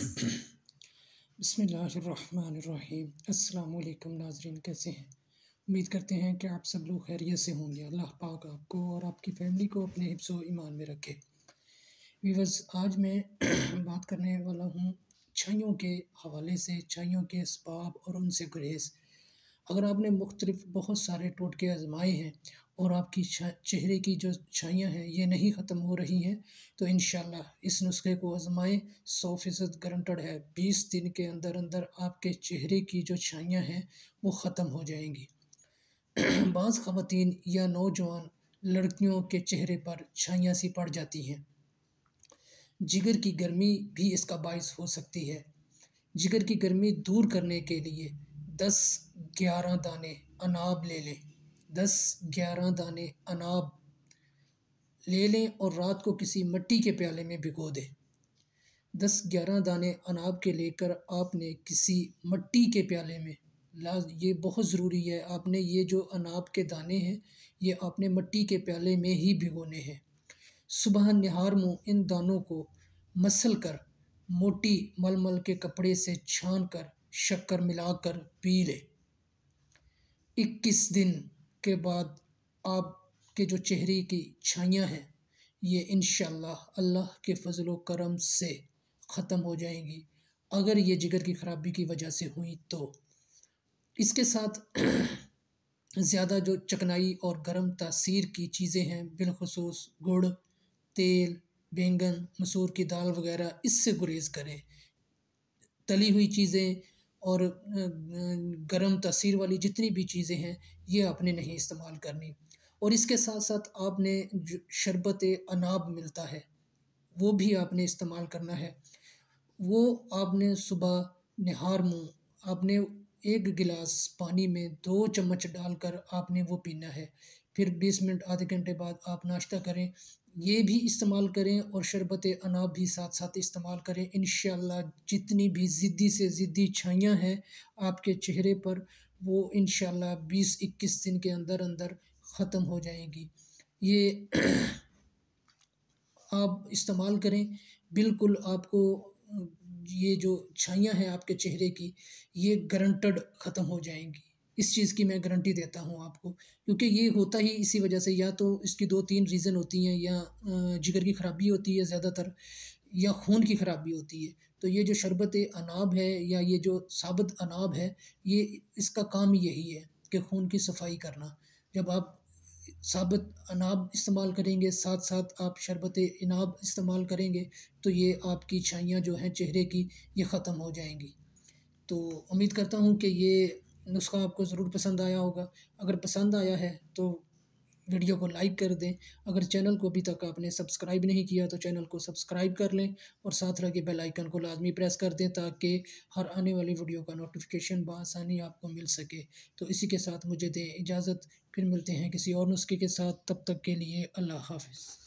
बिस्मिल्लाहिर्रहमानिर्रहीम। अस्सलाम वालेकुम नाज़रीन, कैसे हैं? उम्मीद करते हैं कि आप सब लोग खैरियत से होंगे। अल्लाह पाक आपको और आपकी फ़ैमिली को अपने हिफ्ज़ व ईमान में रखे। व्यूअर्स, आज मैं बात करने वाला हूँ छाइयों के हवाले से, छाइयों के असबाब और उनसे गुरेज़। अगर आपने मुख्तलिफ़ बहुत सारे टोटके आज़माए हैं और आपकी चेहरे की जो छाइयाँ हैं ये नहीं ख़त्म हो रही हैं, तो इंशाअल्लाह इस नुस्खे को आज़माएँ, 100% गारंटेड है। 20 दिन के अंदर अंदर आपके चेहरे की जो छाइयाँ हैं वो ख़त्म हो जाएंगी। बाज़ ख़वातीन या नौजवान लड़कियों के चेहरे पर छाइयाँ सी पड़ जाती हैं। जिगर की गर्मी भी इसका बाइस हो सकती है। जिगर की गर्मी दूर करने के लिए 10-11 दाने अनाब ले लें। 10-11 दाने अनाब ले लें और रात को किसी मिट्टी के प्याले में भिगो दें। 10-11 दाने अनाब के लेकर आपने किसी मिट्टी के प्याले में ये बहुत ज़रूरी है, आपने ये जो अनाब के दाने हैं ये आपने मिट्टी के प्याले में ही भिगोने हैं। सुबह निहार मुँह इन दानों को मसल कर मोटी मलमल के कपड़े से छान कर शक्कर मिलाकर पी लें। 21 दिन के बाद आपके जो चेहरे की छाइयाँ हैं ये इंशाअल्लाह अल्लाह के फजल व करम से ख़त्म हो जाएंगी, अगर ये जिगर की ख़राबी की वजह से हुई तो। इसके साथ ज़्यादा जो चिकनाई और गर्म तासीर की चीज़ें हैं, बिलखुसूस गुड़, तेल, बैंगन, मसूर की दाल वगैरह, इससे गुरेज़ करें। तली हुई चीज़ें और गरम तासीर वाली जितनी भी चीज़ें हैं ये आपने नहीं इस्तेमाल करनी। और इसके साथ साथ आपने जो शरबत अनाब मिलता है वो भी आपने इस्तेमाल करना है। वो आपने सुबह निहार मुँह आपने 1 गिलास पानी में 2 चम्मच डालकर आपने वो पीना है। फिर 20 मिनट आधे घंटे बाद आप नाश्ता करें, ये भी इस्तेमाल करें और शरबत अनाब भी साथ साथ इस्तेमाल करें। इंशाअल्लाह जितनी भी ज़िद्दी से ज़िद्दी छाइयाँ हैं आपके चेहरे पर वो इंशाअल्लाह 20-21 दिन के अंदर अंदर ख़त्म हो जाएंगी। ये आप इस्तेमाल करें, बिल्कुल आपको ये जो छाइयाँ हैं आपके चेहरे की ये गारंटेड ख़त्म हो जाएंगी। इस चीज़ की मैं गारंटी देता हूँ आपको, क्योंकि ये होता ही इसी वजह से, या तो इसकी 2-3 रीज़न होती हैं, या जिगर की ख़राबी होती है ज़्यादातर, या खून की ख़राबी होती है। तो ये जो शरबत अनाब है या ये जो साबुत अनाब है, ये इसका काम यही है कि खून की सफाई करना। जब आप साबुत अनाब इस्तेमाल करेंगे, साथ साथ आप शरबत अनाब इस्तेमाल करेंगे, तो ये आपकी छाइयाँ जो हैं चेहरे की ये ख़त्म हो जाएंगी। तो उम्मीद करता हूँ कि ये नुस्खा आपको ज़रूर पसंद आया होगा। अगर पसंद आया है तो वीडियो को लाइक कर दें। अगर चैनल को अभी तक आपने सब्सक्राइब नहीं किया तो चैनल को सब्सक्राइब कर लें और साथ लगे बेल आइकन को लाजमी प्रेस कर दें, ताकि हर आने वाली वीडियो का नोटिफिकेशन बआसानी आपको मिल सके। तो इसी के साथ मुझे दें इजाज़त, फिर मिलते हैं किसी और नुस्खे के साथ। तब तक के लिए अल्लाह हाफ़िज़।